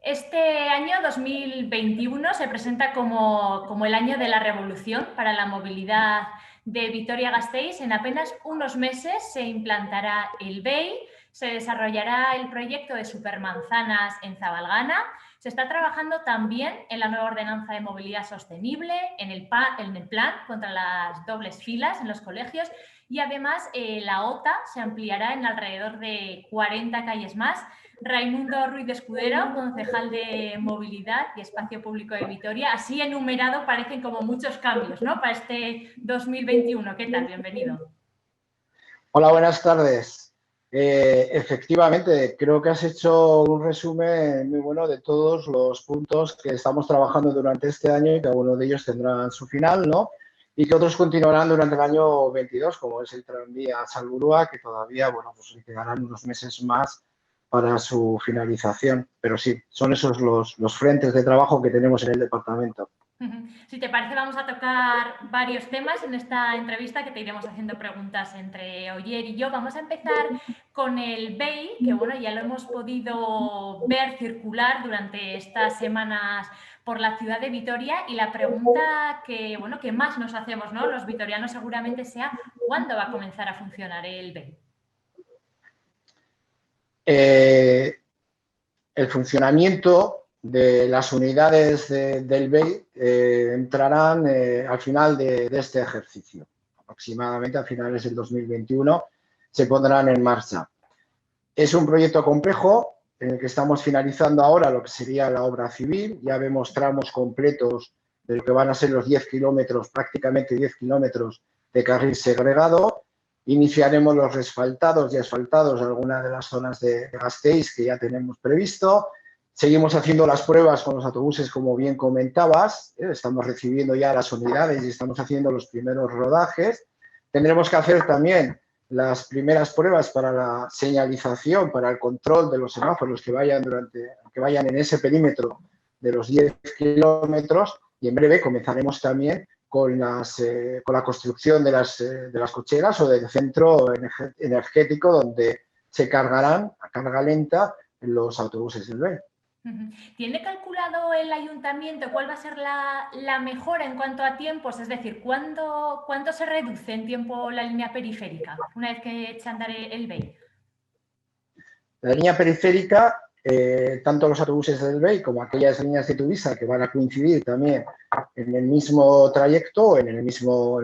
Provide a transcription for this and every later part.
Este año 2021 se presenta como el año de la revolución para la movilidad de Vitoria-Gasteiz. En apenas unos meses se implantará el BEI, se desarrollará el proyecto de supermanzanas en Zabalgana. Se está trabajando también en la nueva ordenanza de movilidad sostenible, en el plan contra las dobles filas en los colegios y además la OTA se ampliará en alrededor de 40 calles más. Raimundo Ruiz de Escudero, concejal de Movilidad y Espacio Público de Vitoria. Así enumerado parecen como muchos cambios, ¿no?, para este 2021. ¿Qué tal? Bienvenido. Hola, buenas tardes. Efectivamente, creo que has hecho un resumen muy bueno de todos los puntos que estamos trabajando durante este año y que algunos de ellos tendrán su final, ¿no? Y que otros continuarán durante el año 22, como es el tranvía Salburua, que todavía, bueno, pues le quedarán unos meses más para su finalización. Pero sí, son esos los frentes de trabajo que tenemos en el departamento. Si te parece, vamos a tocar varios temas en esta entrevista, que te iremos haciendo preguntas entre Oyer y yo. Vamos a empezar con el BEI, que bueno, ya lo hemos podido ver circular durante estas semanas por la ciudad de Vitoria, y la pregunta que más nos hacemos, ¿no?, los vitorianos seguramente sea: ¿cuándo va a comenzar a funcionar el BEI? El funcionamiento de las unidades del BEI entrarán al final de este ejercicio. Aproximadamente a finales del 2021 se pondrán en marcha. Es un proyecto complejo en el que estamos finalizando ahora lo que sería la obra civil. Ya vemos tramos completos de lo que van a ser los 10 kilómetros, prácticamente 10 kilómetros de carril segregado. Iniciaremos los resfaltados y asfaltados de algunas de las zonas de Gasteiz que ya tenemos previsto. Seguimos haciendo las pruebas con los autobuses, como bien comentabas. Estamos recibiendo ya las unidades y estamos haciendo los primeros rodajes. Tendremos que hacer también las primeras pruebas para la señalización, para el control de los semáforos que vayan en ese perímetro de los 10 kilómetros, y en breve comenzaremos también con la construcción de las cocheras o del centro energético donde se cargarán a carga lenta los autobuses del BEI. ¿Tiene calculado el ayuntamiento cuál va a ser la mejora en cuanto a tiempos? Es decir, ¿cuánto se reduce en tiempo la línea periférica una vez que echa a andar el BEI? La línea periférica, tanto los autobuses del BEI como aquellas líneas de Tuvisa que van a coincidir también en el mismo trayecto, en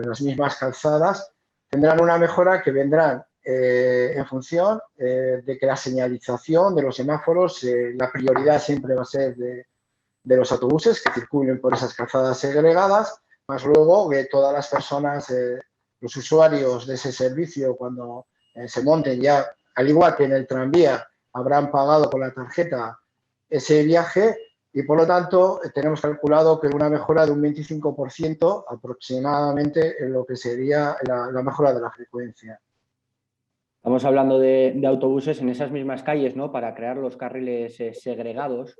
las mismas calzadas, tendrán una mejora que vendrán en función de que la señalización de los semáforos, la prioridad siempre va a ser de los autobuses que circulen por esas calzadas segregadas, más luego que todas las personas, los usuarios de ese servicio, cuando se monten ya, al igual que en el tranvía, habrán pagado con la tarjeta ese viaje, y por lo tanto tenemos calculado que una mejora de un 25% aproximadamente en lo que sería la mejora de la frecuencia. Estamos hablando de autobuses en esas mismas calles, ¿no?, para crear los carriles segregados.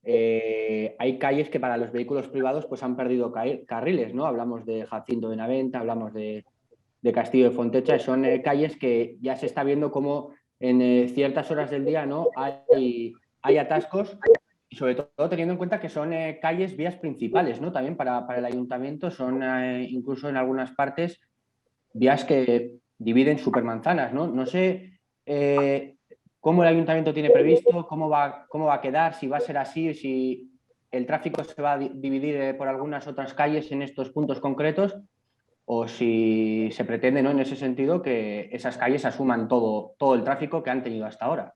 Hay calles que para los vehículos privados pues han perdido carriles, ¿no? Hablamos de Jacinto de Naventa, hablamos de Castillo de Fontecha. Son calles que ya se está viendo como en ciertas horas del día, ¿no?, hay atascos, y sobre todo teniendo en cuenta que son calles, vías principales, ¿no?, también para el ayuntamiento. Son incluso en algunas partes vías que dividen supermanzanas, ¿no? No sé cómo el ayuntamiento tiene previsto, cómo va a quedar, si va a ser así, si el tráfico se va a dividir por algunas otras calles en estos puntos concretos, o si se pretende, ¿no?, en ese sentido, que esas calles asuman todo el tráfico que han tenido hasta ahora.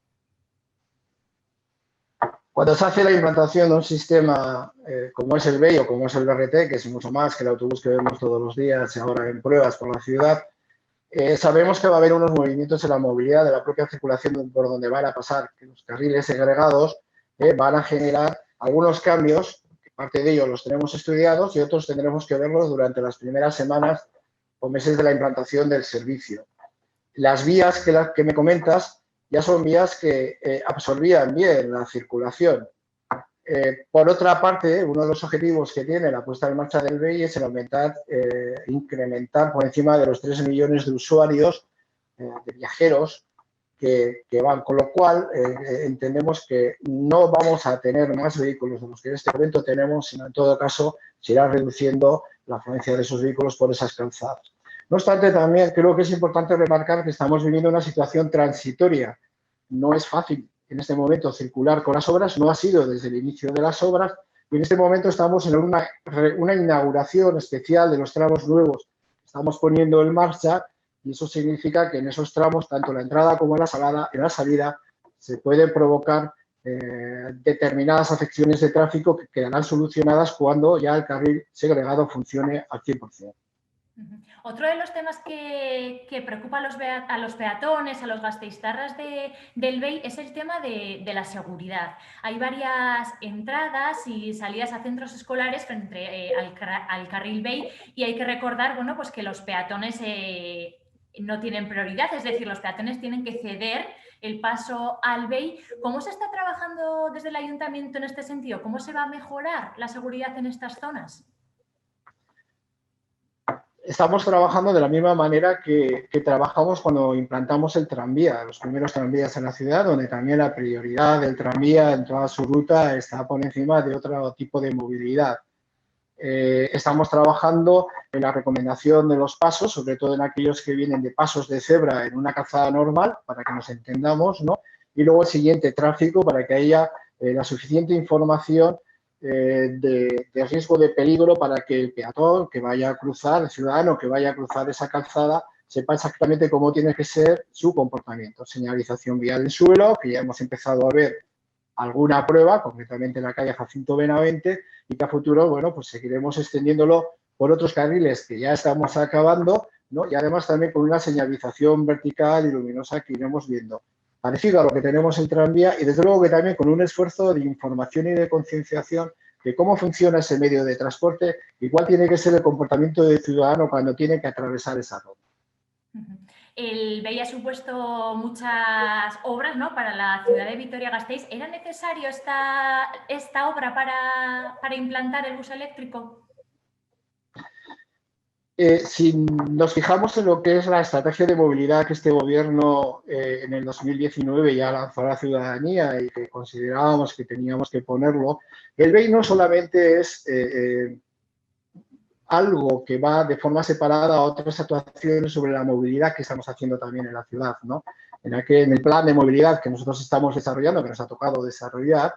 Cuando se hace la implantación de un sistema como es el BEI o como es el BRT, que es mucho más que el autobús que vemos todos los días ahora en pruebas por la ciudad, sabemos que va a haber unos movimientos en la movilidad de la propia circulación por donde van a pasar, que los carriles segregados van a generar algunos cambios, que parte de ellos los tenemos estudiados y otros tendremos que verlos durante las primeras semanas o meses de la implantación del servicio. Las vías que me comentas ya son vías que absorbían bien la circulación. Por otra parte, uno de los objetivos que tiene la puesta en marcha del BEI es el incrementar por encima de los 3 millones de usuarios, de viajeros, que van, con lo cual entendemos que no vamos a tener más vehículos de los que en este momento tenemos, sino en todo caso se irá reduciendo la afluencia de esos vehículos por esas calzadas. No obstante, también creo que es importante remarcar que estamos viviendo una situación transitoria. No es fácil en este momento circular con las obras, no ha sido desde el inicio de las obras, y en este momento estamos en una inauguración especial de los tramos nuevos que estamos poniendo en marcha, y eso significa que en esos tramos, tanto en la entrada como en la salida, se pueden provocar determinadas afecciones de tráfico que quedarán solucionadas cuando ya el carril segregado funcione al 100%. Otro de los temas que preocupa a los peatones, a los gasteiztarras del BEI, es el tema de la seguridad. Hay varias entradas y salidas a centros escolares frente al carril BEI, y hay que recordar, bueno, pues que los peatones no tienen prioridad, es decir, los peatones tienen que ceder el paso al BEI. ¿Cómo se está trabajando desde el ayuntamiento en este sentido? ¿Cómo se va a mejorar la seguridad en estas zonas? Estamos trabajando de la misma manera que trabajamos cuando implantamos el tranvía, los primeros tranvías en la ciudad, donde también la prioridad del tranvía en toda su ruta está por encima de otro tipo de movilidad. Estamos trabajando en la recomendación de los pasos, sobre todo en aquellos que vienen de pasos de cebra en una calzada normal, para que nos entendamos, ¿no? Y luego el siguiente, tráfico, para que haya la suficiente información de riesgo de peligro para que el peatón que vaya a cruzar, el ciudadano que vaya a cruzar esa calzada, sepa exactamente cómo tiene que ser su comportamiento. Señalización vial en suelo, que ya hemos empezado a ver alguna prueba, concretamente en la calle Jacinto Benavente, y que a futuro, bueno, pues seguiremos extendiéndolo por otros carriles que ya estamos acabando, ¿no? Y además también con una señalización vertical y luminosa que iremos viendo, parecido a lo que tenemos en tranvía, y desde luego que también con un esfuerzo de información y de concienciación de cómo funciona ese medio de transporte y cuál tiene que ser el comportamiento del ciudadano cuando tiene que atravesar esa ruta. El BEI ha supuesto muchas obras, ¿no?, para la ciudad de Vitoria-Gasteiz. ¿Era necesario esta obra para implantar el bus eléctrico? Si nos fijamos en lo que es la estrategia de movilidad que este gobierno en el 2019 ya lanzó a la ciudadanía y que considerábamos que teníamos que ponerlo, el BEI no solamente es algo que va de forma separada a otras actuaciones sobre la movilidad que estamos haciendo también en la ciudad, ¿no? En el plan de movilidad que nosotros estamos desarrollando, que nos ha tocado desarrollar,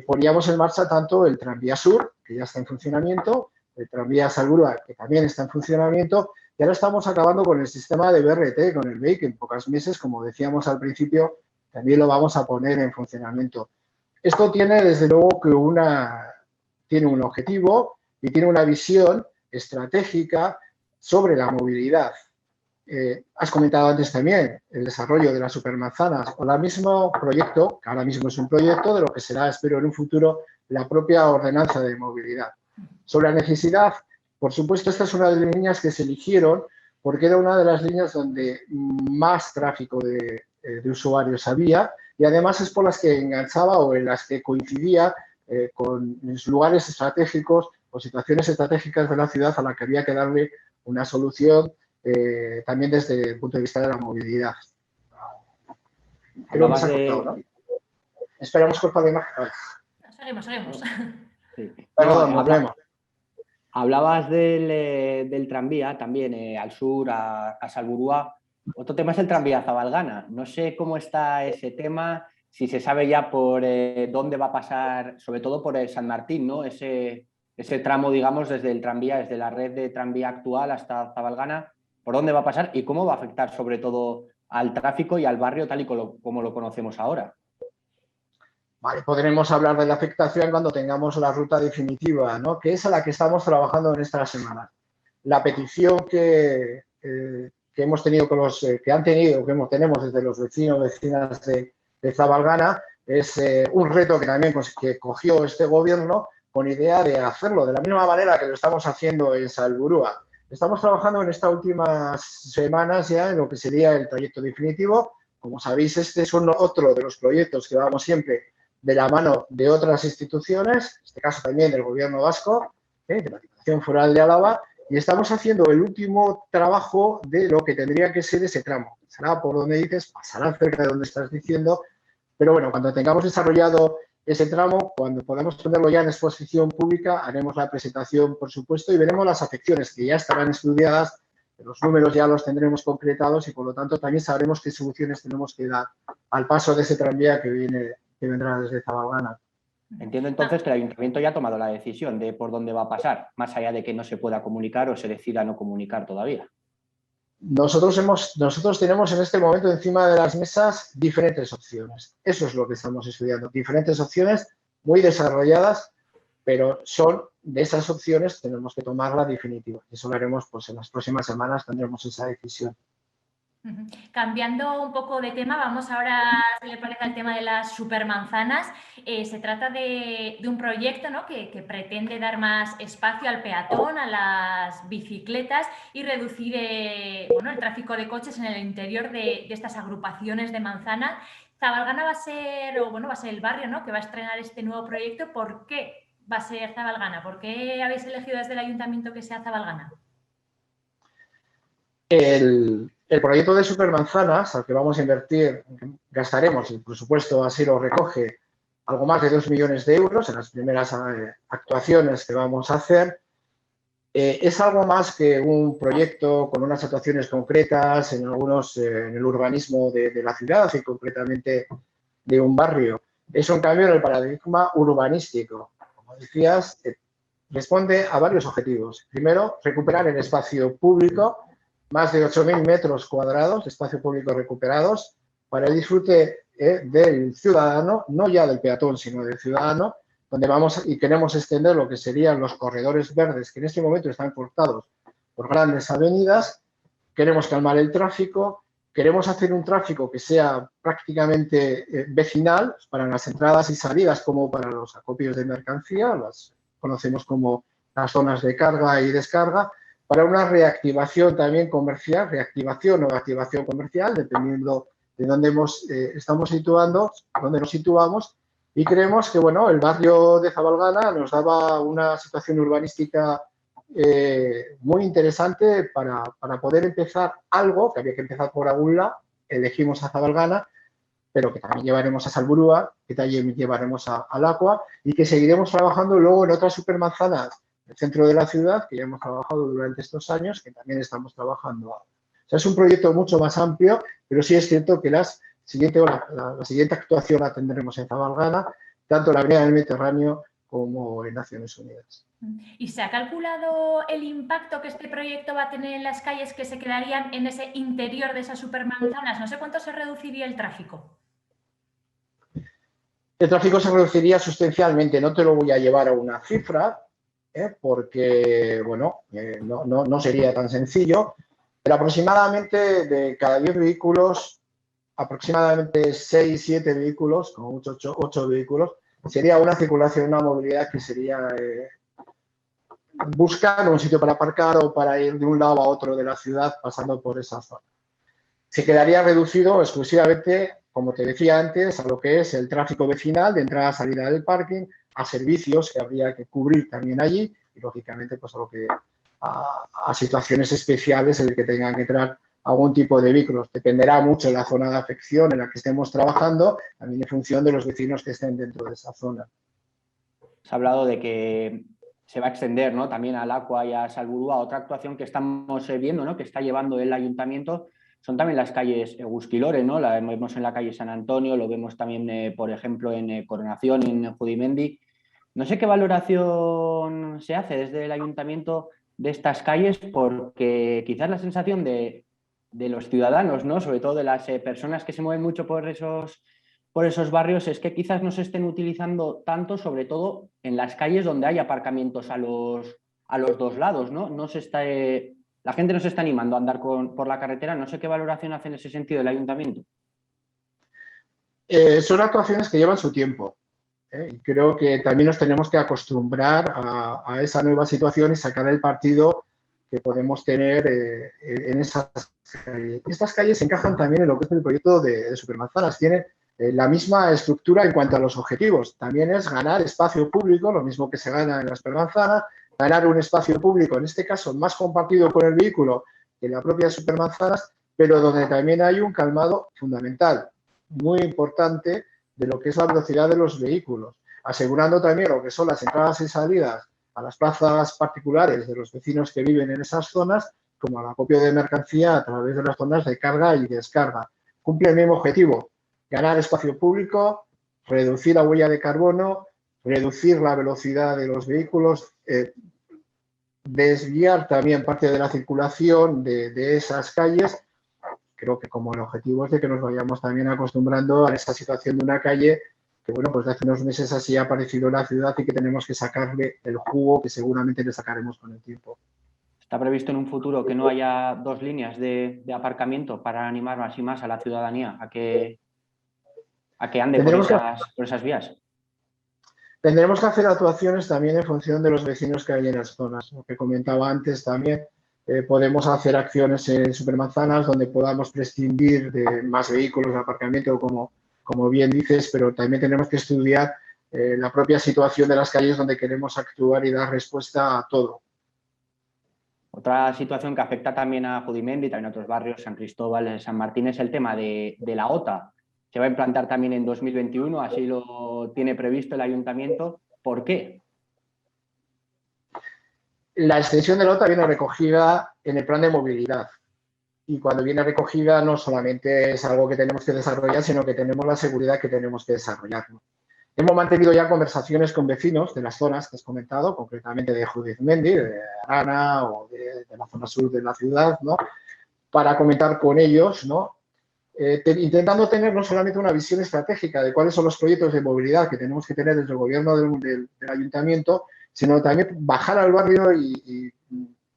poníamos en marcha tanto el tranvía sur, que ya está en funcionamiento, el tranvía Salburua, que también está en funcionamiento, y ahora estamos acabando con el sistema de BRT, con el BEI, que en pocos meses, como decíamos al principio, también lo vamos a poner en funcionamiento. Esto tiene, desde luego, que tiene un objetivo y tiene una visión estratégica sobre la movilidad. Has comentado antes también el desarrollo de las supermanzanas o el mismo proyecto, que ahora mismo es un proyecto de lo que será, espero, en un futuro, la propia ordenanza de movilidad. Sobre la necesidad, por supuesto, esta es una de las líneas que se eligieron porque era una de las líneas donde más tráfico de usuarios había, y además es por las que enganchaba o en las que coincidía con los lugares estratégicos o situaciones estratégicas de la ciudad a la que había que darle una solución también desde el punto de vista de la movilidad. Creo que se ha cortado, ¿no? Esperamos cortar la imagen. Seguimos. Sí. Perdón, problema. Hablabas del tranvía también al sur, a Salburua. Otro tema es el tranvía Zabalgana. No sé cómo está ese tema, si se sabe ya por dónde va a pasar, sobre todo por el San Martín, ¿no? Ese tramo, digamos, desde el tranvía, desde la red de tranvía actual hasta Zabalgana, por dónde va a pasar y cómo va a afectar sobre todo al tráfico y al barrio tal y como lo conocemos ahora. Vale, podremos hablar de la afectación cuando tengamos la ruta definitiva, ¿no? Que es a la que estamos trabajando en esta semana. La petición que hemos tenido con los tenemos desde los vecinas de Zabalgana es un reto que también que cogió este gobierno con idea de hacerlo de la misma manera que lo estamos haciendo en Salburua. Estamos trabajando en estas últimas semanas ya en lo que sería el proyecto definitivo. Como sabéis, este es otro de los proyectos que vamos siempre de la mano de otras instituciones, en este caso también del Gobierno vasco, de la Diputación Foral de Álava, y estamos haciendo el último trabajo de lo que tendría que ser ese tramo. Será por donde dices, pasará cerca de donde estás diciendo, pero bueno, cuando tengamos desarrollado ese tramo, cuando podamos ponerlo ya en exposición pública, haremos la presentación, por supuesto, y veremos las afecciones que ya estarán estudiadas, los números ya los tendremos concretados y, por lo tanto, también sabremos qué soluciones tenemos que dar al paso de ese tranvía que vendrá desde Zabalgana. Entiendo entonces que el Ayuntamiento ya ha tomado la decisión de por dónde va a pasar, más allá de que no se pueda comunicar o se decida no comunicar todavía. Nosotros tenemos en este momento encima de las mesas diferentes opciones. Eso es lo que estamos estudiando. Diferentes opciones muy desarrolladas, pero son de esas opciones tenemos que tomar la definitiva. Eso lo haremos pues, en las próximas semanas, tendremos esa decisión. Cambiando un poco de tema, vamos ahora, si le parece, al tema de las supermanzanas. Se trata de un proyecto, ¿no?, que pretende dar más espacio al peatón, a las bicicletas y reducir bueno, el tráfico de coches en el interior de estas agrupaciones de manzana. Zabalgana va a ser, o bueno, va a ser el barrio, ¿no?, que va a estrenar este nuevo proyecto. ¿Por qué va a ser Zabalgana? ¿Por qué habéis elegido desde el Ayuntamiento que sea Zabalgana? El proyecto de supermanzanas al que vamos a invertir, gastaremos, el presupuesto así lo recoge, algo más de 2 millones de euros en las primeras actuaciones que vamos a hacer. Es algo más que un proyecto con unas actuaciones concretas en el urbanismo de la ciudad y concretamente de un barrio. Es un cambio en el paradigma urbanístico. Como decías, responde a varios objetivos. Primero, recuperar el espacio público, más de 8.000 metros cuadrados de espacio público recuperados para el disfrute del ciudadano, no ya del peatón, sino del ciudadano, donde vamos y queremos extender lo que serían los corredores verdes, que en este momento están cortados por grandes avenidas. Queremos calmar el tráfico, queremos hacer un tráfico que sea prácticamente vecinal para las entradas y salidas como para los acopios de mercancía, las conocemos como las zonas de carga y descarga, para una reactivación también comercial, reactivación o activación comercial, dependiendo de dónde estamos situando, dónde nos situamos, y creemos que bueno, el barrio de Zabalgana nos daba una situación urbanística muy interesante para poder empezar algo, que había que empezar por algún lado, elegimos a Zabalgana, pero que también llevaremos a Salburua, que también llevaremos al Aqua, y que seguiremos trabajando luego en otras supermanzanas el centro de la ciudad, que ya hemos trabajado durante estos años, que también estamos trabajando ahora. O sea, es un proyecto mucho más amplio, pero sí es cierto que la siguiente actuación la tendremos en Zabalgana, tanto en la Avenida del Mediterráneo como en Naciones Unidas. ¿Y se ha calculado el impacto que este proyecto va a tener en las calles que se quedarían en ese interior de esas supermanzanas? No sé cuánto se reduciría el tráfico. El tráfico se reduciría sustancialmente, no te lo voy a llevar a una cifra, porque, bueno, no sería tan sencillo, pero aproximadamente de cada 10 vehículos, aproximadamente 6, 7 vehículos, como mucho 8 vehículos, sería una circulación, una movilidad que sería buscar un sitio para aparcar o para ir de un lado a otro de la ciudad pasando por esa zona. Se quedaría reducido exclusivamente, como te decía antes, a lo que es el tráfico vecinal de entrada y salida del parking, a servicios que habría que cubrir también allí y, lógicamente, pues a situaciones especiales en las que tengan que entrar algún tipo de vehículos. Dependerá mucho de la zona de afección en la que estemos trabajando, también en función de los vecinos que estén dentro de esa zona. Se ha hablado de que se va a extender, ¿no?, también al Aqua y a Salburua. Otra actuación que estamos viendo, ¿no?, que está llevando el Ayuntamiento son también las calles Egusquilore, ¿no? La vemos en la calle San Antonio, lo vemos también, por ejemplo, en Coronación, en Judimendi. No sé qué valoración se hace desde el Ayuntamiento de estas calles, porque quizás la sensación de los ciudadanos, ¿no?, sobre todo de las personas que se mueven mucho por esos barrios, es que quizás no se estén utilizando tanto, sobre todo en las calles donde hay aparcamientos a los dos lados, ¿no? La gente no se está animando a andar por la carretera. No sé qué valoración hace en ese sentido el Ayuntamiento. Son actuaciones que llevan su tiempo. Y creo que también nos tenemos que acostumbrar a esa nueva situación y sacar el partido que podemos tener en esas calles. Estas calles encajan también en lo que es el proyecto de Supermanzanas. Tienen la misma estructura en cuanto a los objetivos. También es ganar espacio público, lo mismo que se gana en las Supermanzanas, ganar un espacio público, en este caso más compartido con el vehículo que la propia supermanzanas, pero donde también hay un calmado fundamental, muy importante, de lo que es la velocidad de los vehículos, asegurando también lo que son las entradas y salidas a las plazas particulares de los vecinos que viven en esas zonas, como el acopio de mercancía a través de las zonas de carga y descarga. Cumple el mismo objetivo, ganar espacio público, reducir la huella de carbono, reducir la velocidad de los vehículos, desviar también parte de la circulación de esas calles. Creo que como el objetivo es de que nos vayamos también acostumbrando a esta situación de una calle que, bueno, pues de hace unos meses así ha aparecido en la ciudad y que tenemos que sacarle el jugo que seguramente le sacaremos con el tiempo. ¿Está previsto en un futuro que no haya 2 líneas de aparcamiento para animar más y más a la ciudadanía a que ande por esas vías? Tendremos que hacer actuaciones también en función de los vecinos que hay en las zonas. Lo que comentaba antes también, podemos hacer acciones en supermanzanas donde podamos prescindir de más vehículos de aparcamiento, como bien dices, pero también tenemos que estudiar la propia situación de las calles donde queremos actuar y dar respuesta a todo. Otra situación que afecta también a Judimendi y también a otros barrios, San Cristóbal, San Martín, es el tema de la OTA. Se va a implantar también en 2021, así lo tiene previsto el ayuntamiento. ¿Por qué? La extensión de la OTA viene recogida en el plan de movilidad. Y cuando viene recogida no solamente es algo que tenemos que desarrollar, sino que tenemos la seguridad que tenemos que desarrollarlo. Hemos mantenido ya conversaciones con vecinos de las zonas que has comentado, concretamente de Judimendi, de Arana o de la zona sur de la ciudad, ¿no? Para comentar con ellos, ¿no? Intentando tener no solamente una visión estratégica de cuáles son los proyectos de movilidad que tenemos que tener desde el gobierno del ayuntamiento, sino también bajar al barrio y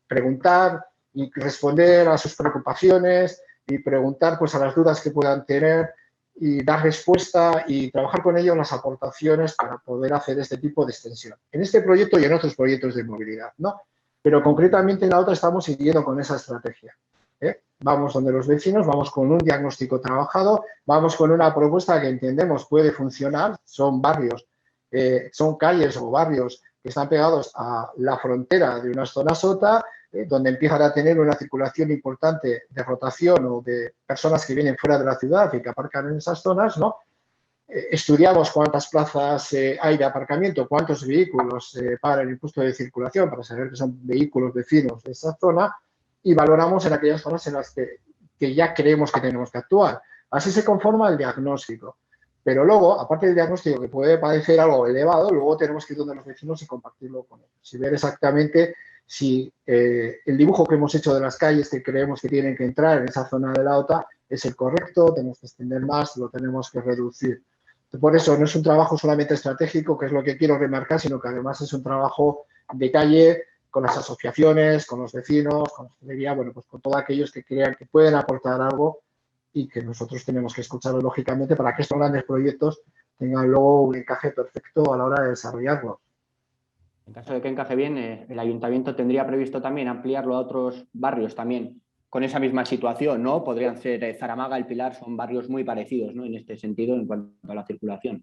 preguntar y responder a sus preocupaciones y preguntar pues, a las dudas que puedan tener y dar respuesta y trabajar con ellos las aportaciones para poder hacer este tipo de extensión. En este proyecto y en otros proyectos de movilidad, ¿no? Pero concretamente en la otra estamos siguiendo con esa estrategia. Vamos donde los vecinos, vamos con un diagnóstico trabajado, vamos con una propuesta que entendemos puede funcionar. Son barrios, son calles o barrios que están pegados a la frontera de una zona SOTA, donde empiezan a tener una circulación importante de rotación o de personas que vienen fuera de la ciudad y que aparcan en esas zonas, ¿no? Estudiamos cuántas plazas hay de aparcamiento, cuántos vehículos pagan el impuesto de circulación para saber que son vehículos vecinos de esa zona, y valoramos en aquellas zonas en las que ya creemos que tenemos que actuar. Así se conforma el diagnóstico. Pero luego, aparte del diagnóstico que puede parecer algo elevado, luego tenemos que ir donde los vecinos y compartirlo con ellos. Y ver exactamente si el dibujo que hemos hecho de las calles que creemos que tienen que entrar en esa zona de la OTA es el correcto, tenemos que extender más, lo tenemos que reducir. Por eso no es un trabajo solamente estratégico, que es lo que quiero remarcar, sino que además es un trabajo de calle, con las asociaciones, con los vecinos, con la hostelería, bueno, pues con todos aquellos que crean que pueden aportar algo y que nosotros tenemos que escucharlo lógicamente para que estos grandes proyectos tengan luego un encaje perfecto a la hora de desarrollarlos. En caso de que encaje bien, el ayuntamiento tendría previsto también ampliarlo a otros barrios también con esa misma situación, ¿no? Podrían ser Zaramaga, El Pilar, son barrios muy parecidos, ¿no? En este sentido, en cuanto a la circulación.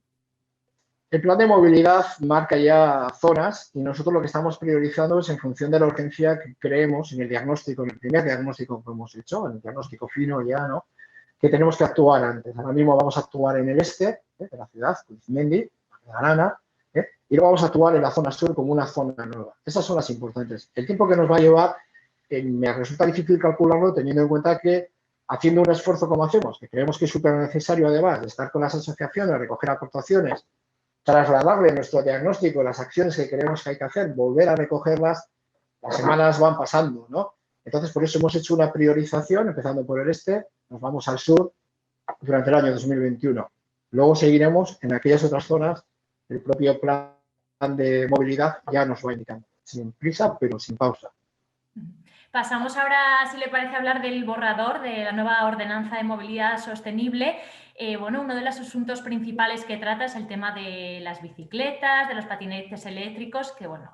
El plan de movilidad marca ya zonas y nosotros lo que estamos priorizando es en función de la urgencia que creemos en el diagnóstico, en el primer diagnóstico que hemos hecho, en el diagnóstico fino ya, ¿no? Que tenemos que actuar antes. Ahora mismo vamos a actuar en el este de la ciudad, Judimendi, Arana, y luego vamos a actuar en la zona sur como una zona nueva. Esas son las importantes. El tiempo que nos va a llevar me resulta difícil calcularlo teniendo en cuenta que haciendo un esfuerzo como hacemos, que creemos que es súper necesario además de estar con las asociaciones, recoger aportaciones, trasladarle nuestro diagnóstico, las acciones que creemos que hay que hacer, volver a recogerlas, las semanas van pasando, ¿no? Entonces, por eso hemos hecho una priorización, empezando por el este, nos vamos al sur durante el año 2021. Luego seguiremos en aquellas otras zonas, el propio plan de movilidad ya nos va indicando, sin prisa, pero sin pausa. Pasamos ahora, si le parece, a hablar del borrador de la nueva ordenanza de movilidad sostenible. bueno, uno de los asuntos principales que trata es el tema de las bicicletas, de los patinetes eléctricos, que, bueno,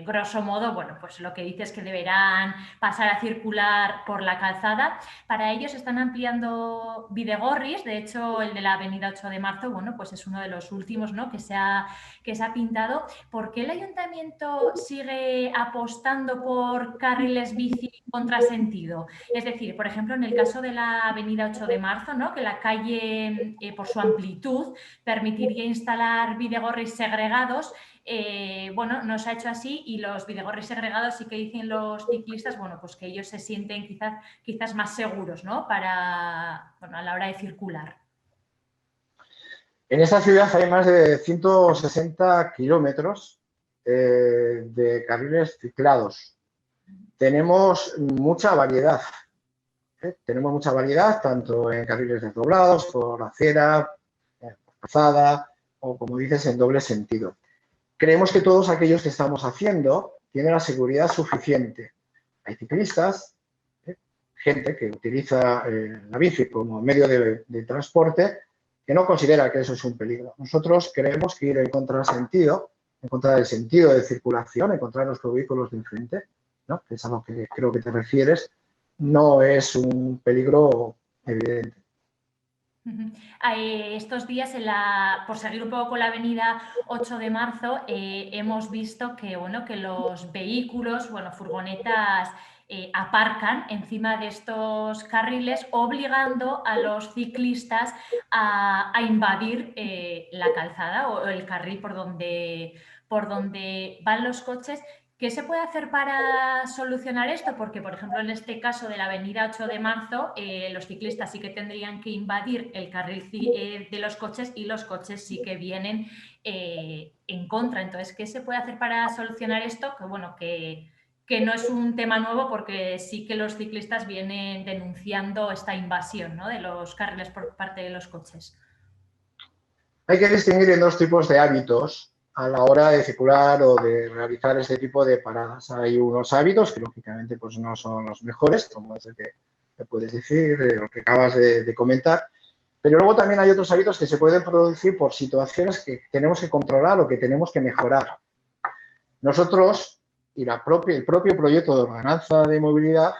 grosso modo, bueno, pues lo que dice es que deberán pasar a circular por la calzada. Para ellos están ampliando bidegorris, de hecho, el de la avenida 8 de marzo, bueno, pues es uno de los últimos, ¿no?, que se ha pintado. ¿Por qué el ayuntamiento sigue apostando por carriles bici contrasentido? Es decir, por ejemplo, en el caso de la avenida 8 de marzo, ¿no?, que la calle, por su amplitud, permitiría instalar bidegorris segregados, bueno, no se ha hecho así, y los bidegorris segregados sí que dicen los ciclistas, bueno, pues que ellos se sienten quizás más seguros, ¿no?, para, bueno, a la hora de circular. En esta ciudad hay más de 160 kilómetros de carriles ciclados. Tenemos mucha variedad. Tenemos mucha variedad tanto en carriles desdoblados, por acera, por calzada o, como dices, en doble sentido. Creemos que todos aquellos que estamos haciendo tienen la seguridad suficiente. Hay ciclistas, gente que utiliza la bici como medio de transporte, que no considera que eso es un peligro. Nosotros creemos que ir en contrasentido, en contra del sentido de circulación, en contra de nuestros vehículos de enfrente, ¿no?, que es a lo que creo que te refieres, no es un peligro evidente. Estos días, por seguir un poco con la avenida 8 de marzo, hemos visto que, bueno, que los vehículos, bueno, furgonetas, aparcan encima de estos carriles, obligando a los ciclistas a invadir la calzada o el carril por donde van los coches. ¿Qué se puede hacer para solucionar esto? Porque, por ejemplo, en este caso de la avenida 8 de marzo, los ciclistas sí que tendrían que invadir el carril de los coches, y los coches sí que vienen en contra. Entonces, ¿qué se puede hacer para solucionar esto? Que, bueno, que no es un tema nuevo, porque sí que los ciclistas vienen denunciando esta invasión, ¿no?, de los carriles por parte de los coches. Hay que distinguir en dos tipos de hábitos a la hora de circular o de realizar este tipo de paradas. Hay unos hábitos que, lógicamente, pues no son los mejores, como es el que puedes decir, lo que acabas de comentar, pero luego también hay otros hábitos que se pueden producir por situaciones que tenemos que controlar o que tenemos que mejorar. Nosotros, y el propio proyecto de ordenanza de movilidad,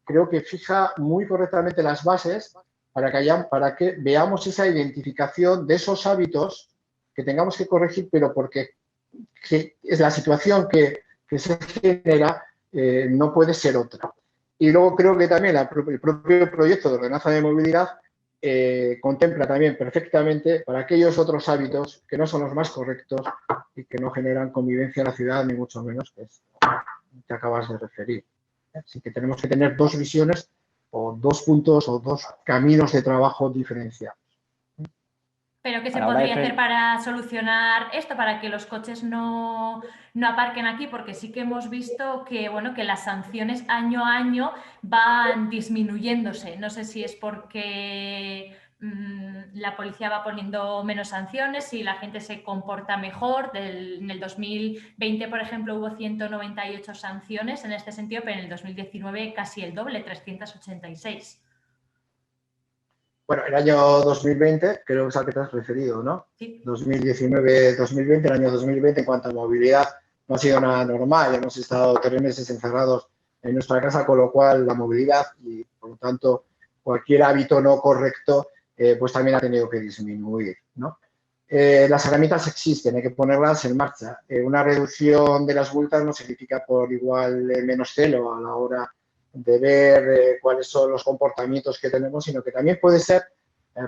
creo que fija muy correctamente las bases para que veamos esa identificación de esos hábitos que tengamos que corregir, pero porque es la situación que se genera, no puede ser otra. Y luego creo que también el propio proyecto de ordenanza de movilidad contempla también perfectamente para aquellos otros hábitos que no son los más correctos y que no generan convivencia en la ciudad, ni mucho menos, que es lo que acabas de referir. Así que tenemos que tener dos visiones o dos puntos o dos caminos de trabajo diferenciados. ¿Pero qué se podría hacer para solucionar esto, para que los coches no aparquen aquí? Porque sí que hemos visto que, bueno, que las sanciones año a año van disminuyéndose. No sé si es porque la policía va poniendo menos sanciones, si la gente se comporta mejor. En el 2020, por ejemplo, hubo 198 sanciones en este sentido, pero en el 2019 casi el doble, 386. Bueno, el año 2020 creo que es al que te has referido, ¿no? Sí. 2019-2020, el año 2020 en cuanto a movilidad no ha sido nada normal. Hemos estado 3 meses encerrados en nuestra casa, con lo cual la movilidad y, por lo tanto, cualquier hábito no correcto, pues también ha tenido que disminuir, ¿no? Las herramientas existen, hay que ponerlas en marcha. Una reducción de las multas no significa por igual menos celo a la hora de ver cuáles son los comportamientos que tenemos, sino que también puede ser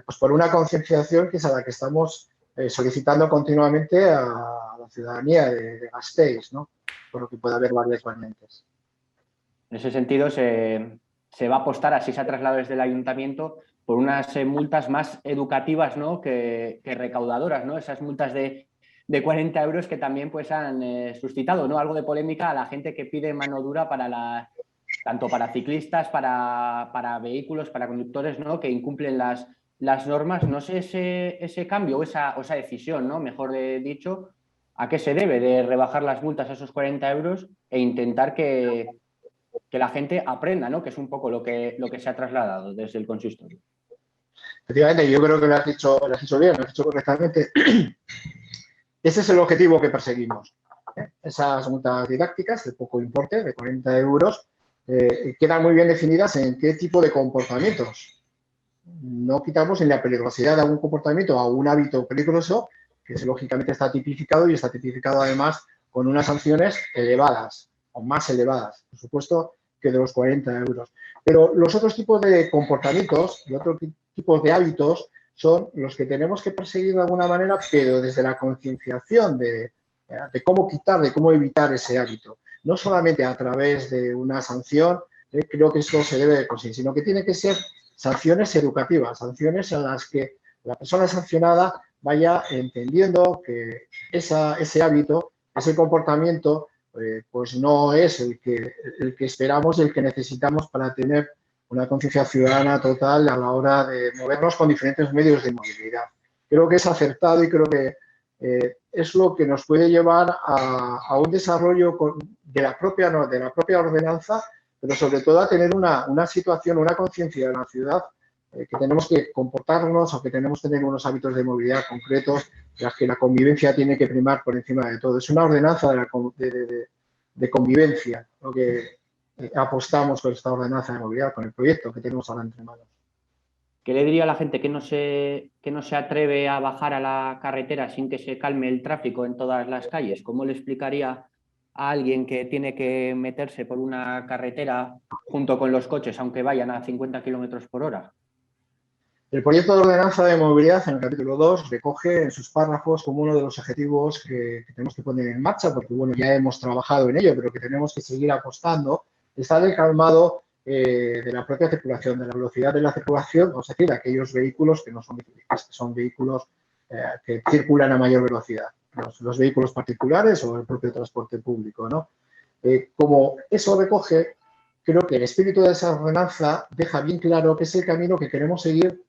pues por una concienciación que es a la que estamos solicitando continuamente a la ciudadanía de Gasteiz, ¿no? Por lo que puede haber varias variantes. En ese sentido, se va a apostar, así se ha trasladado desde el ayuntamiento, por unas multas más educativas, ¿no?, que recaudadoras, ¿no? Esas multas de 40 euros que también pues, han suscitado, ¿no?, algo de polémica a la gente que pide mano dura tanto para ciclistas, para vehículos, para conductores, ¿no?, que incumplen las normas. No sé ese cambio o esa decisión, ¿no?, mejor dicho, a qué se debe de rebajar las multas a esos 40 euros e intentar que la gente aprenda, ¿no?, que es un poco lo que se ha trasladado desde el consistorio. Efectivamente, yo creo que lo has dicho bien, lo has dicho correctamente. Ese es el objetivo que perseguimos. Esas multas didácticas de poco importe, de 40 euros, quedan muy bien definidas en qué tipo de comportamientos. No quitamos en la peligrosidad de algún comportamiento o un hábito peligroso, que lógicamente está tipificado y está tipificado además con unas sanciones elevadas o más elevadas, por supuesto, que de los 40 euros. Pero los otros tipos de comportamientos y otros tipos de hábitos son los que tenemos que perseguir de alguna manera, pero desde la concienciación de cómo quitar, de cómo evitar ese hábito. No solamente a través de una sanción, creo que eso se debe de conseguir, sino que tiene que ser sanciones educativas, sanciones en las que la persona sancionada vaya entendiendo que ese hábito, ese comportamiento, pues no es el que esperamos y el que necesitamos para tener una conciencia ciudadana total a la hora de movernos con diferentes medios de movilidad. Creo que es acertado y creo que es lo que nos puede llevar a un desarrollo de la propia ordenanza, pero sobre todo a tener una situación, una conciencia de la ciudad, que tenemos que comportarnos o que tenemos que tener unos hábitos de movilidad concretos, en las que la convivencia tiene que primar por encima de todo. Es una ordenanza de convivencia, lo que apostamos con esta ordenanza de movilidad, con el proyecto que tenemos ahora entre manos. ¿Qué le diría a la gente que no se atreve a bajar a la carretera sin que se calme el tráfico en todas las calles? ¿Cómo le explicaría a alguien que tiene que meterse por una carretera junto con los coches, aunque vayan a 50 kilómetros por hora? El proyecto de ordenanza de movilidad, en el capítulo 2, recoge en sus párrafos como uno de los objetivos que tenemos que poner en marcha, porque bueno, ya hemos trabajado en ello, pero que tenemos que seguir apostando, está el calmado de la propia circulación, de la velocidad de la circulación, es decir, de aquellos vehículos que no son bicicletas, que son vehículos que circulan a mayor velocidad, los vehículos particulares o el propio transporte público, ¿no? Como eso recoge, creo que el espíritu de esa ordenanza deja bien claro que es el camino que queremos seguir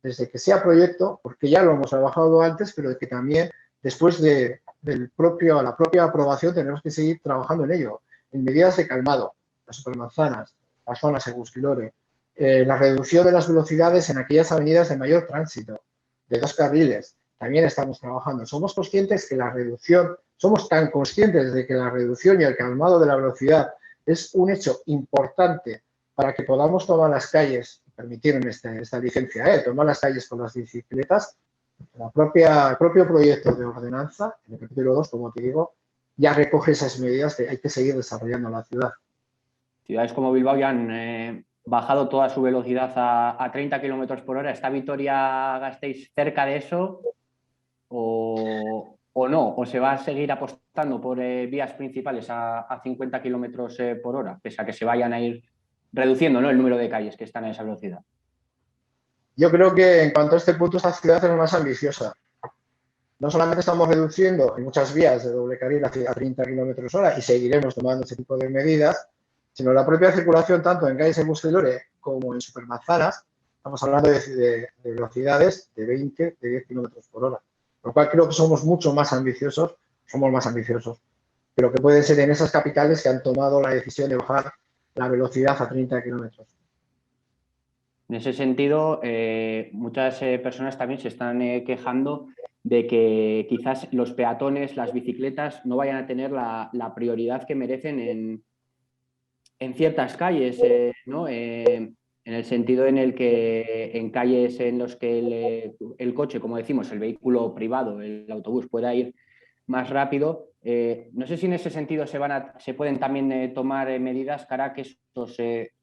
desde que sea proyecto, porque ya lo hemos trabajado antes, pero que también después de la propia aprobación tenemos que seguir trabajando en ello, en medidas de calmado, las supermanzanas, las zonas Egusquilore, la reducción de las velocidades en aquellas avenidas de mayor tránsito, de 2 carriles, también estamos trabajando. Somos conscientes que la reducción, somos tan conscientes de que la reducción y el calmado de la velocidad es un hecho importante para que podamos tomar las calles, permitirme esta licencia, tomar las calles con las bicicletas. El propio proyecto de ordenanza, en el capítulo 2, como te digo, ya recoge esas medidas que hay que seguir desarrollando en la ciudad. Ciudades como Bilbao ya han bajado toda su velocidad a 30 kilómetros por hora. ¿Está Vitoria-Gasteiz cerca de eso o no? ¿O se va a seguir apostando por vías principales a 50 kilómetros por hora, pese a que se vayan a ir reduciendo, ¿no?, el número de calles que están a esa velocidad? Yo creo que en cuanto a este punto, esta ciudad es más ambiciosa. No solamente estamos reduciendo en muchas vías de doble carril a 30 kilómetros hora y seguiremos tomando ese tipo de medidas, sino la propia circulación, tanto en calles Egusquilore como en supermanzanas, estamos hablando de velocidades de 20, de 10 kilómetros por hora. Por lo cual creo que somos más ambiciosos, pero que pueden ser en esas capitales que han tomado la decisión de bajar la velocidad a 30 kilómetros. En ese sentido, muchas personas también se están quejando de que quizás los peatones, las bicicletas, no vayan a tener la prioridad que merecen en ciertas calles, ¿no? En el sentido en el que en calles en los que el coche, como decimos, el vehículo privado, el autobús, pueda ir más rápido. No sé si en ese sentido se pueden también tomar medidas para que estos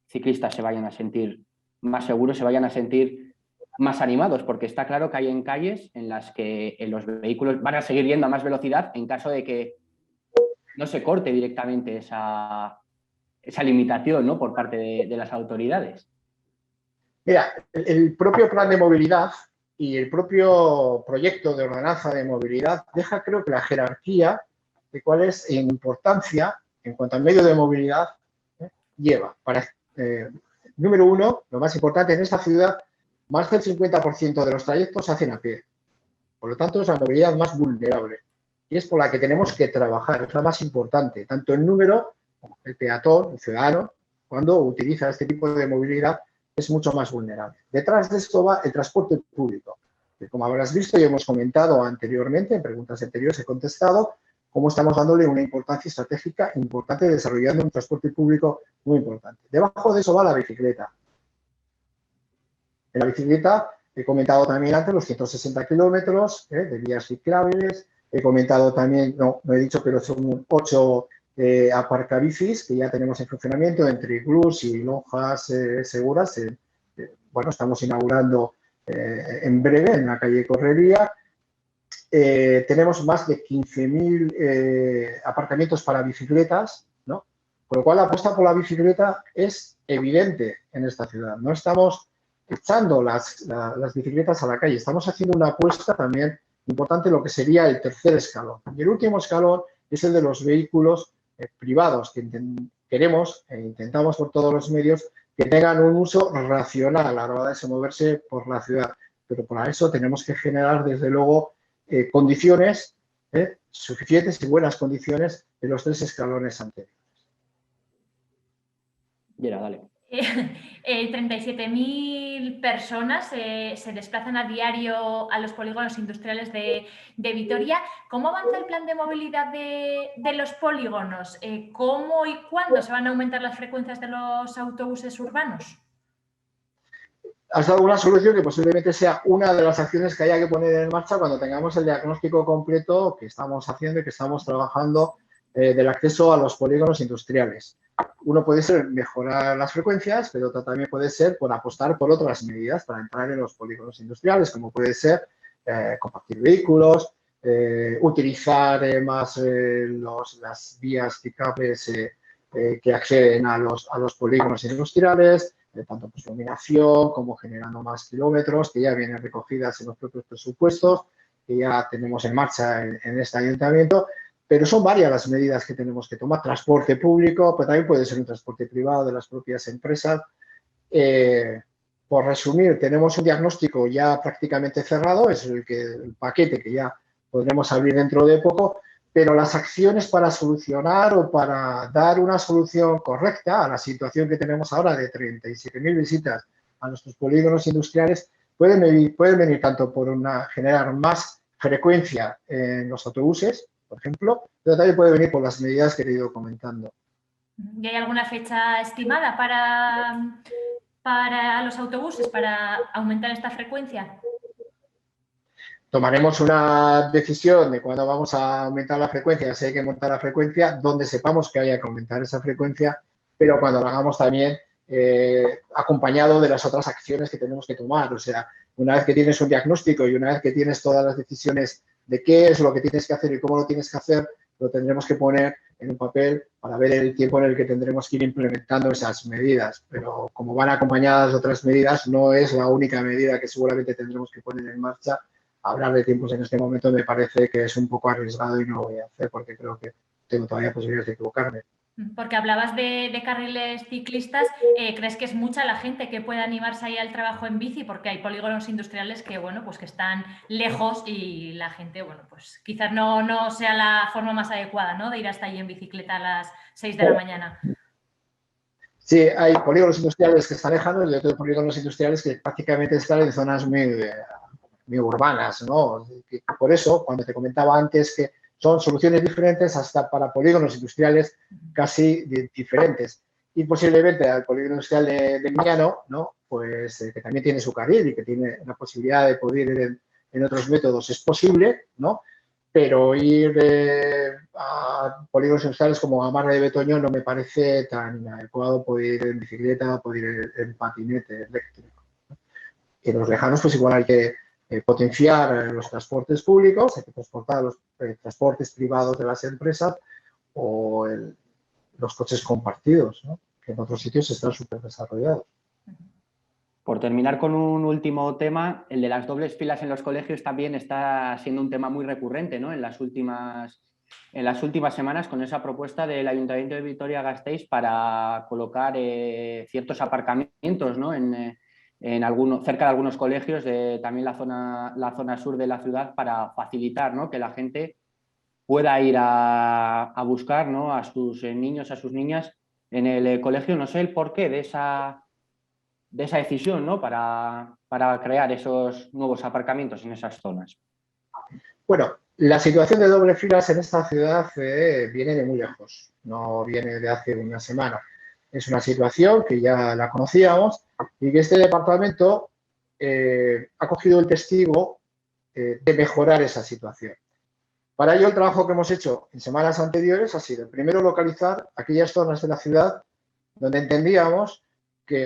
ciclistas se vayan a sentir más seguros, se vayan a sentir más animados, porque está claro que hay en calles en las que los vehículos van a seguir yendo a más velocidad en caso de que no se corte directamente esa limitación, ¿no?, por parte de las autoridades. Mira, el propio plan de movilidad y el propio proyecto de ordenanza de movilidad deja, creo que, la jerarquía de cuál es en importancia en cuanto al medio de movilidad lleva. Número 1, lo más importante, en esta ciudad, más del 50% de los trayectos se hacen a pie. Por lo tanto, es la movilidad más vulnerable y es por la que tenemos que trabajar, es la más importante, tanto en número, el peatón, el ciudadano, cuando utiliza este tipo de movilidad, es mucho más vulnerable. Detrás de esto va el transporte público, que como habrás visto y hemos comentado anteriormente, en preguntas anteriores he contestado, cómo estamos dándole una importancia estratégica importante desarrollando un transporte público muy importante. Debajo de eso va la bicicleta. En la bicicleta he comentado también antes los 160 kilómetros de vías ciclables, he comentado también, no he dicho, pero son 8 aparcabicis que ya tenemos en funcionamiento entre iglús y lonjas seguras. Bueno, estamos inaugurando en breve en la calle Correría. Tenemos más de 15.000 aparcamientos para bicicletas, ¿no? Con lo cual la apuesta por la bicicleta es evidente en esta ciudad. No estamos echando las bicicletas a la calle, estamos haciendo una apuesta también importante en lo que sería el tercer escalón. Y el último escalón es el de los vehículos privados, que queremos e intentamos por todos los medios que tengan un uso racional a la hora de moverse por la ciudad. Pero para eso tenemos que generar, desde luego, condiciones suficientes y buenas condiciones en los 3 escalones anteriores. Yera, dale. 37.000 personas se desplazan a diario a los polígonos industriales de Vitoria. ¿Cómo avanza el plan de movilidad de los polígonos? ¿Cómo y cuándo se van a aumentar las frecuencias de los autobuses urbanos? Has dado una solución que posiblemente sea una de las acciones que haya que poner en marcha cuando tengamos el diagnóstico completo que estamos haciendo y que estamos trabajando del acceso a los polígonos industriales. Uno puede ser mejorar las frecuencias, pero otro también puede ser por apostar por otras medidas para entrar en los polígonos industriales, como puede ser compartir vehículos, utilizar más las vías ciclables que acceden a los polígonos industriales, tanto pues iluminación como generando más kilómetros, que ya vienen recogidas en los propios presupuestos, que ya tenemos en marcha en este ayuntamiento. Pero son varias las medidas que tenemos que tomar. Transporte público, pero también puede ser un transporte privado de las propias empresas. Por resumir, tenemos un diagnóstico ya prácticamente cerrado, es el paquete que ya podremos abrir dentro de poco, pero las acciones para solucionar o para dar una solución correcta a la situación que tenemos ahora de 37.000 visitas a nuestros polígonos industriales pueden venir tanto por generar más frecuencia en los autobuses, por ejemplo, pero también puede venir por las medidas que he ido comentando. ¿Y hay alguna fecha estimada para los autobuses, para aumentar esta frecuencia? Tomaremos una decisión de cuándo vamos a aumentar la frecuencia, si hay que aumentar la frecuencia, donde sepamos que haya que aumentar esa frecuencia, pero cuando lo hagamos también acompañado de las otras acciones que tenemos que tomar. O sea, una vez que tienes un diagnóstico y una vez que tienes todas las decisiones de qué es lo que tienes que hacer y cómo lo tienes que hacer, lo tendremos que poner en un papel para ver el tiempo en el que tendremos que ir implementando esas medidas. Pero como van acompañadas de otras medidas, no es la única medida que seguramente tendremos que poner en marcha. Hablar de tiempos en este momento me parece que es un poco arriesgado y no lo voy a hacer porque creo que tengo todavía posibilidades de equivocarme. Porque hablabas de carriles ciclistas, ¿crees que es mucha la gente que puede animarse ahí al trabajo en bici? Porque hay polígonos industriales que, bueno, pues que están lejos y la gente, bueno, pues quizás no sea la forma más adecuada, ¿no?, de ir hasta allí en bicicleta a las 6 de la mañana. Sí, hay polígonos industriales que están lejanos y otros polígonos industriales que prácticamente están en zonas muy urbanas, ¿no? Por eso, cuando te comentaba antes que son soluciones diferentes hasta para polígonos industriales casi diferentes. Y posiblemente al polígono industrial de Miñano, ¿no?, pues que también tiene su carril y que tiene la posibilidad de poder ir en otros métodos, es posible, ¿no? Pero ir a polígonos industriales como Gamarra de Betoño no me parece tan inadecuado poder ir en bicicleta, poder ir en patinete eléctrico. Y en los lejanos, pues igual hay que potenciar los transportes públicos, hay que transportar los transportes privados de las empresas o los coches compartidos, ¿no?, que en otros sitios están súper desarrollados. Por terminar con un último tema, el de las dobles filas en los colegios también está siendo un tema muy recurrente, ¿no?, en las últimas semanas, con esa propuesta del Ayuntamiento de Vitoria-Gasteiz para colocar ciertos aparcamientos, ¿no?, cerca de algunos colegios, también la zona sur de la ciudad, para facilitar, ¿no?, que la gente pueda ir a buscar, ¿no?, a sus niños, a sus niñas en el colegio. No sé el porqué de esa esa decisión, ¿no? Para crear esos nuevos aparcamientos en esas zonas? Bueno, la situación de doble filas en esta ciudad viene de muy lejos, no viene de hace una semana. Es una situación que ya la conocíamos y que este departamento ha cogido el testigo de mejorar esa situación. Para ello, el trabajo que hemos hecho en semanas anteriores ha sido, primero, localizar aquellas zonas de la ciudad donde entendíamos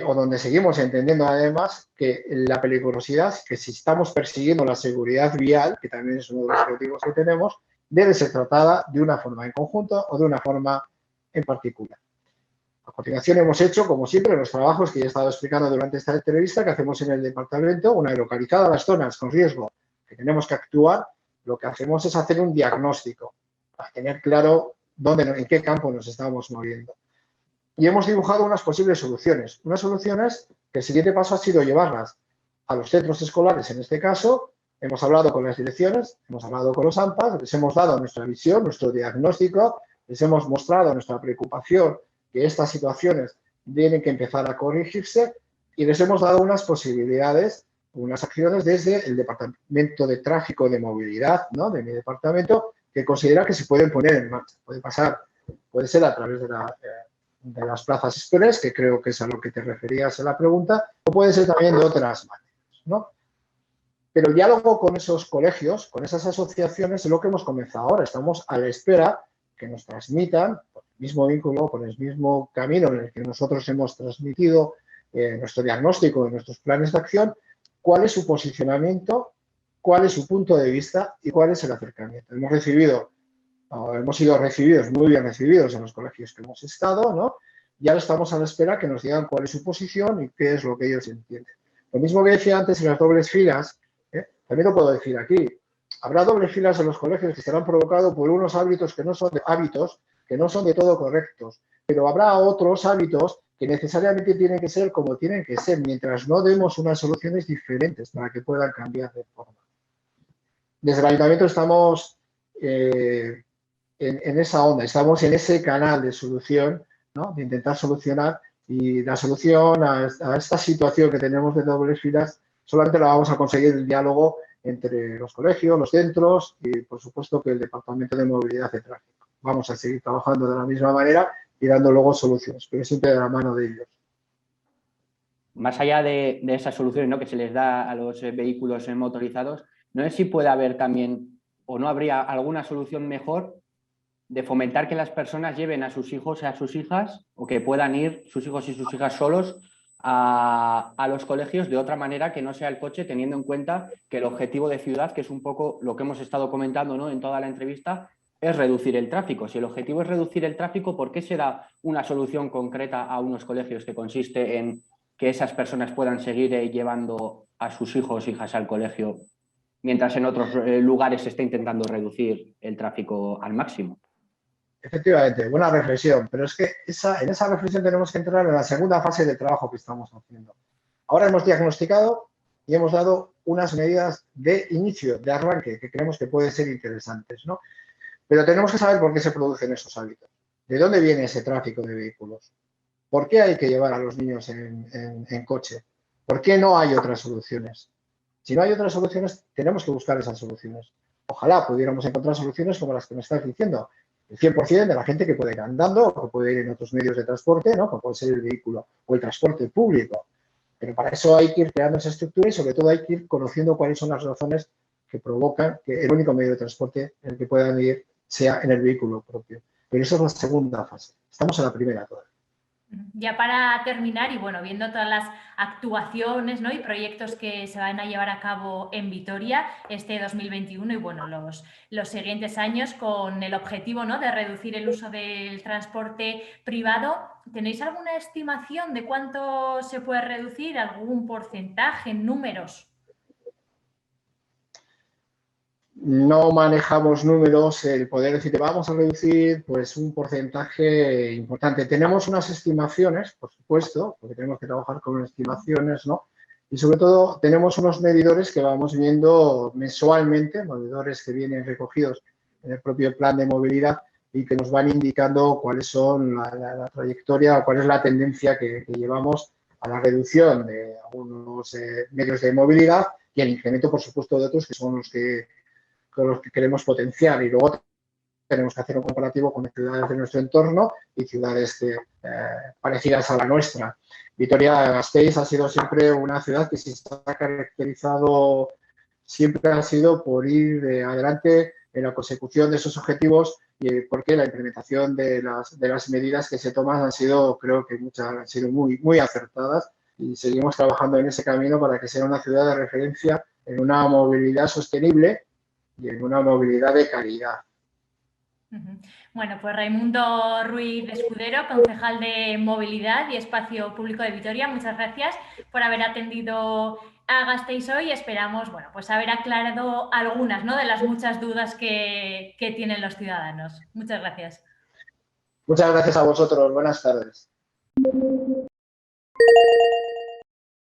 o donde seguimos entendiendo además que la peligrosidad, que si estamos persiguiendo la seguridad vial, que también es uno de los objetivos que tenemos, debe ser tratada de una forma en conjunto o de una forma en particular. A continuación hemos hecho, como siempre, los trabajos que ya he estado explicando durante esta entrevista que hacemos en el departamento. Una vez localizadas las zonas con riesgo que tenemos que actuar, lo que hacemos es hacer un diagnóstico para tener claro en qué campo nos estamos moviendo. Y hemos dibujado unas posibles soluciones. Unas soluciones que el siguiente paso ha sido llevarlas a los centros escolares, en este caso. Hemos hablado con las direcciones, hemos hablado con los AMPAs, les hemos dado nuestra visión, nuestro diagnóstico, les hemos mostrado nuestra preocupación que estas situaciones tienen que empezar a corregirse y les hemos dado unas posibilidades, unas acciones desde el Departamento de Tráfico de Movilidad, ¿no?, de mi departamento, que considera que se pueden poner en marcha. Puede ser a través de las plazas express, que creo que es a lo que te referías en la pregunta, o puede ser también de otras maneras, ¿no? Pero el diálogo con esos colegios, con esas asociaciones, es lo que hemos comenzado ahora. Estamos a la espera que nos transmitan, por el mismo vínculo, por el mismo camino en el que nosotros hemos transmitido nuestro diagnóstico, nuestros planes de acción, cuál es su posicionamiento, cuál es su punto de vista y cuál es el acercamiento. Hemos sido recibidos, muy bien recibidos en los colegios que hemos estado, ¿no? Y ahora estamos a la espera que nos digan cuál es su posición y qué es lo que ellos entienden. Lo mismo que decía antes en las dobles filas, también lo puedo decir aquí. Habrá dobles filas en los colegios que estarán provocados por unos hábitos que no son de todo correctos, pero habrá otros hábitos que necesariamente tienen que ser como tienen que ser, mientras no demos unas soluciones diferentes para que puedan cambiar de forma. Desde el Ayuntamiento estamos en esa onda, estamos en ese canal de solución, ¿no?, de intentar solucionar, y la solución a esta situación que tenemos de dobles filas solamente la vamos a conseguir el diálogo entre los colegios, los centros y, por supuesto, que el Departamento de Movilidad y Tráfico. Vamos a seguir trabajando de la misma manera y dando luego soluciones, pero siempre de la mano de ellos. Más allá de esas soluciones, ¿no?, que se les da a los vehículos motorizados, no sé si puede haber también, o no habría alguna solución mejor de fomentar que las personas lleven a sus hijos y a sus hijas, o que puedan ir sus hijos y sus hijas solos a los colegios de otra manera que no sea el coche, teniendo en cuenta que el objetivo de ciudad, que es un poco lo que hemos estado comentando, ¿no?, en toda la entrevista, es reducir el tráfico. Si el objetivo es reducir el tráfico, ¿por qué se da una solución concreta a unos colegios que consiste en que esas personas puedan seguir llevando a sus hijos e hijas al colegio, mientras en otros lugares se está intentando reducir el tráfico al máximo? Efectivamente, buena reflexión, pero es que en esa reflexión tenemos que entrar en la segunda fase del trabajo que estamos haciendo. Ahora hemos diagnosticado y hemos dado unas medidas de inicio, de arranque, que creemos que pueden ser interesantes, ¿no? Pero tenemos que saber por qué se producen esos hábitos. ¿De dónde viene ese tráfico de vehículos? ¿Por qué hay que llevar a los niños en coche? ¿Por qué no hay otras soluciones? Si no hay otras soluciones, tenemos que buscar esas soluciones. Ojalá pudiéramos encontrar soluciones como las que me estás diciendo. El 100% de la gente que puede ir andando o que puede ir en otros medios de transporte, ¿no?, como puede ser el vehículo o el transporte público. Pero para eso hay que ir creando esa estructura y, sobre todo, hay que ir conociendo cuáles son las razones que provocan que el único medio de transporte en el que puedan ir sea en el vehículo propio. Pero eso es la segunda fase. Estamos en la primera todavía. Ya para terminar, y bueno, viendo todas las actuaciones, ¿no?, y proyectos que se van a llevar a cabo en Vitoria este 2021 y bueno, los siguientes años, con el objetivo, ¿no?, de reducir el uso del transporte privado, ¿tenéis alguna estimación de cuánto se puede reducir? ¿Algún porcentaje en números? No manejamos números, el poder decir, vamos a reducir pues un porcentaje importante. Tenemos unas estimaciones, por supuesto, porque tenemos que trabajar con estimaciones, ¿no? Y sobre todo tenemos unos medidores que vamos viendo mensualmente, medidores que vienen recogidos en el propio plan de movilidad y que nos van indicando cuáles son la trayectoria, cuál es la tendencia que llevamos a la reducción de algunos medios de movilidad y el incremento, por supuesto, de otros que son con los que queremos potenciar. Y luego tenemos que hacer un comparativo con ciudades de nuestro entorno y ciudades parecidas a la nuestra. Vitoria-Gasteiz ha sido siempre una ciudad que se ha caracterizado, siempre ha sido por ir adelante en la consecución de esos objetivos y porque la implementación de las medidas que se toman han sido, creo que muchas han sido muy, muy acertadas y seguimos trabajando en ese camino para que sea una ciudad de referencia en una movilidad sostenible y en una movilidad de calidad. Bueno, pues Raimundo Ruiz Escudero, concejal de Movilidad y Espacio Público de Vitoria, muchas gracias por haber atendido a Gasteiz hoy. Esperamos, bueno, pues haber aclarado algunas, ¿no?, de las muchas dudas que tienen los ciudadanos. Muchas gracias. Muchas gracias a vosotros. Buenas tardes.